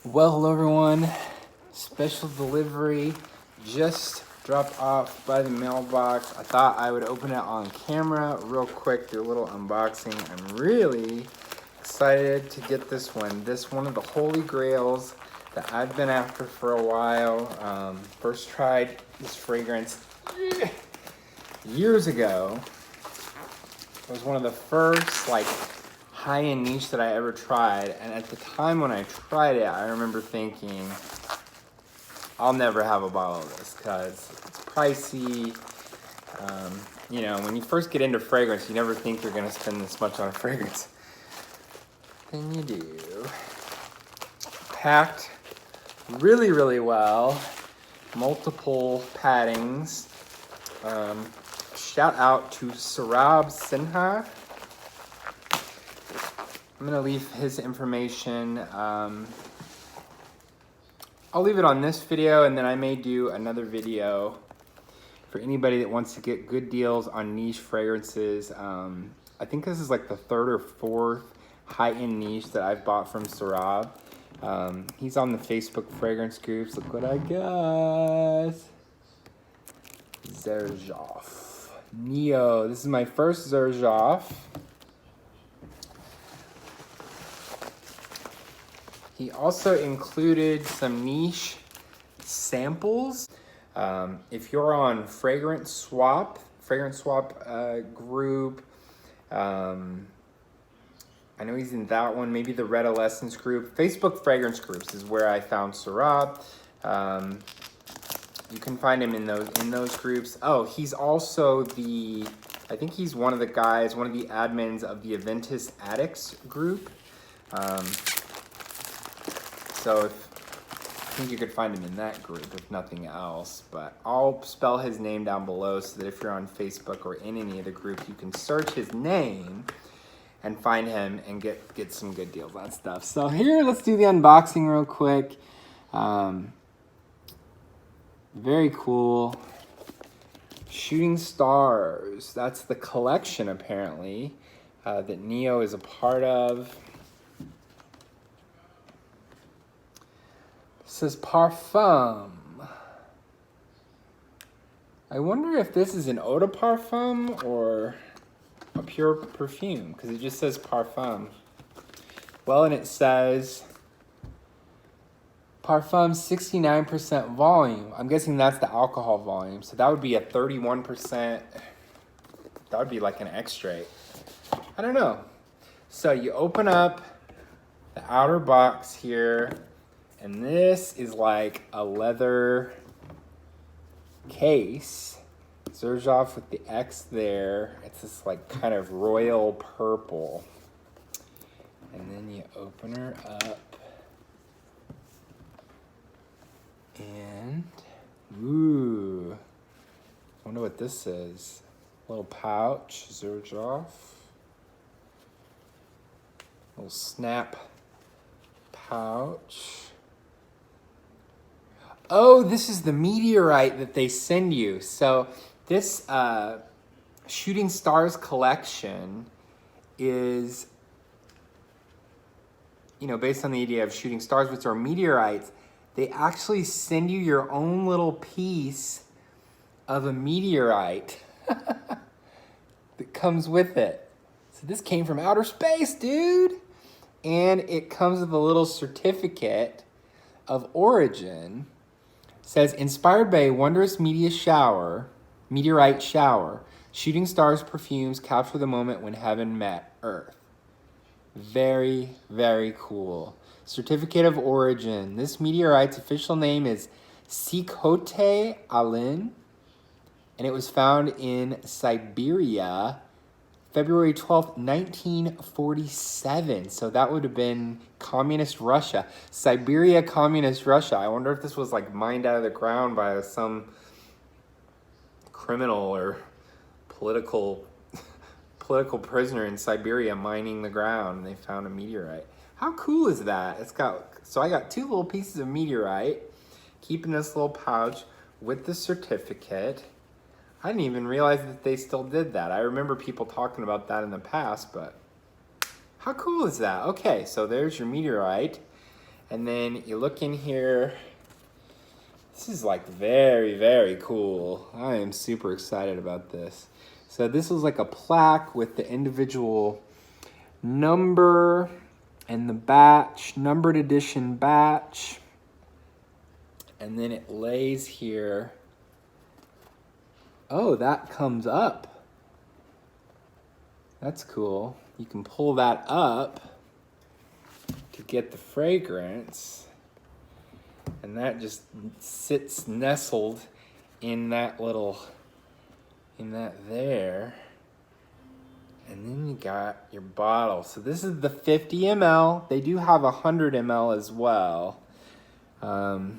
Well, hello everyone. Special delivery just dropped off by the mailbox. I thought I would open it on camera real quick, do a little unboxing. I'm really excited to get this one. This one of the holy grails that I've been after for a while. First tried this fragrance years ago. It was one of the first high-end niche that I ever tried, and at the time when I tried it, I remember thinking, I'll never have a bottle of this because it's pricey. When you first get into fragrance, you never think you're gonna spend this much on a fragrance. Then you do. Packed really, really well. Multiple paddings. Shout out to Sarab Sinha. I'm gonna leave his information. I'll leave it on this video, and then I may do another video for anybody that wants to get good deals on niche fragrances. I think this is like the third or fourth high-end niche that I've bought from Sarab. He's on the Facebook fragrance groups. Look what I got. Xerjoff Nio. This is my first Xerjoff. He also included some niche samples. If you're on Fragrance Swap group, I know he's in that one, maybe the Red Adolescence group. Facebook fragrance groups is where I found Sarab. You can find him in those groups. Oh, he's also I think he's one of the guys, one of the admins of the Aventus Addicts group. So I think you could find him in that group, if nothing else. But I'll spell his name down below so that if you're on Facebook or in any of the groups, you can search his name and find him and get some good deals on stuff. So here, let's do the unboxing real quick. Very cool. Shooting Stars. That's the collection, apparently, that Nio is a part of. It says Parfum. I wonder if this is an eau de parfum or a pure perfume, because it just says Parfum. Well, and it says Parfum 69% volume. I'm guessing that's the alcohol volume. So that would be a 31%. That would be like an extrait. I don't know. So you open up the outer box here. And this is like a leather case. Xerjoff with the X there. It's this like kind of royal purple. And then you open her up. And, ooh. I wonder what this is. Little pouch, Xerjoff. Little snap pouch. Oh, this is the meteorite that they send you. So this Shooting Stars collection is, based on the idea of shooting stars, which are meteorites. They actually send you your own little piece of a meteorite that comes with it. So this came from outer space, dude. And it comes with a little certificate of origin. Says, inspired by a wondrous meteorite shower, Shooting Stars perfumes capture the moment when heaven met Earth. Very, very cool. Certificate of origin. This meteorite's official name is Sikhote Alin, and it was found in Siberia, February 12th, 1947. So that would have been communist Russia. Siberia, communist Russia. I wonder if this was like mined out of the ground by some criminal or political prisoner in Siberia mining the ground, and they found a meteorite. How cool is that? So I got two little pieces of meteorite, keeping this little pouch with the certificate. I didn't even realize that they still did that. I remember people talking about that in the past, but how cool is that? Okay, so there's your meteorite. And then you look in here. This is like very, very cool. I am super excited about this. So this is like a plaque with the individual number and the batch, numbered edition batch. And then it lays here. Oh, that comes up. That's cool. You can pull that up to get the fragrance. And that just sits nestled in that there. And then you got your bottle. So this is the 50 ml. They do have 100 ml as well. But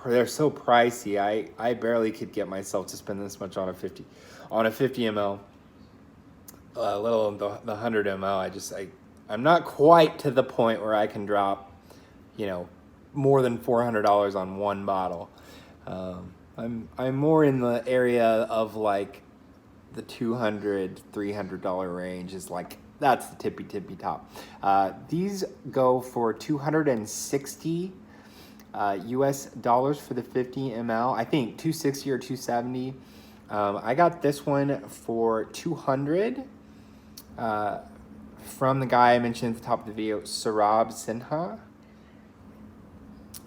they're so pricey. I barely could get myself to spend this much on a 50 ml. Let alone the 100 ml. I'm not quite to the point where I can drop, more than $400 on one bottle. I'm more in the area of like the $200, $300 range is like, that's the tippy top. These go for $260 US dollars for the 50 ml. I think 260 or 270. I got this one for 200 from the guy I mentioned at the top of the video, Saurabh Sinha.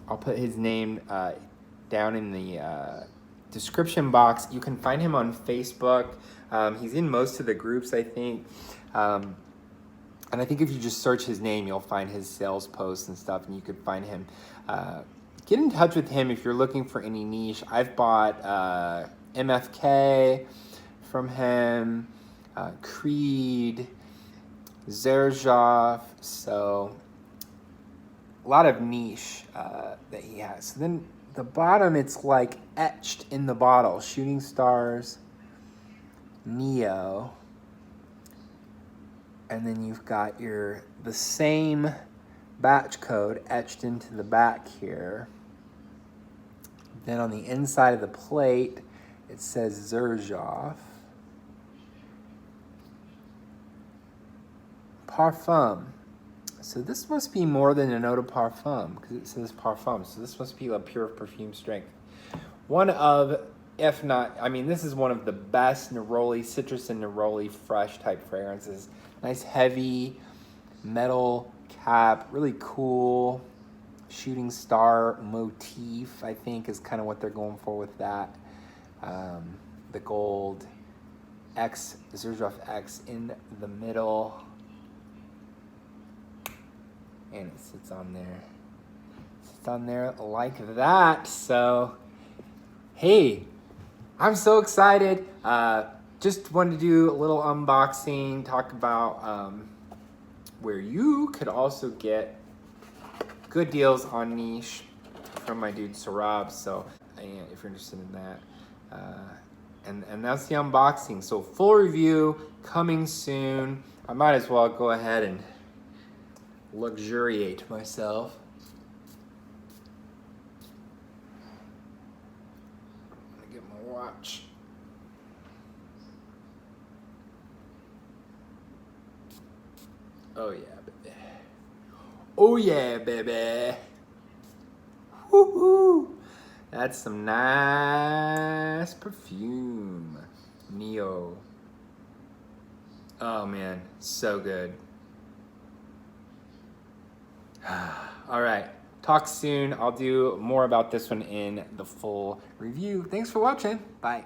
I'll put his name down in the description box. You can find him on Facebook. He's in most of the groups, I think. And I think if you just search his name, you'll find his sales posts and stuff, and you could find him. Get in touch with him if you're looking for any niche. I've bought MFK from him, Creed, Xerjoff, so a lot of niche that he has. So then the bottom, it's like etched in the bottle. Shooting Stars, Nio. And then you've got the same batch code etched into the back here. Then on the inside of the plate, it says Xerjoff. Parfum. So this must be more than an eau de parfum because it says parfum. So this must be a pure perfume strength. One of, if not, this is one of the best neroli, citrus and neroli fresh type fragrances. Nice heavy metal cap, really cool shooting star motif, I think is kind of what they're going for with that. The gold X, Xerjoff X in the middle. And it sits on there. Sits on there like that. So, hey, I'm so excited. Just wanted to do a little unboxing, talk about where you could also get good deals on niche from my dude Saurabh. So, if you're interested in that. And that's the unboxing. So, full review coming soon. I might as well go ahead and luxuriate myself. I'm gonna get my watch. Oh yeah, baby. Oh yeah, baby. Woohoo! That's some nice perfume. Nio. Oh man, so good. All right, talk soon. I'll do more about this one in the full review. Thanks for watching. Bye.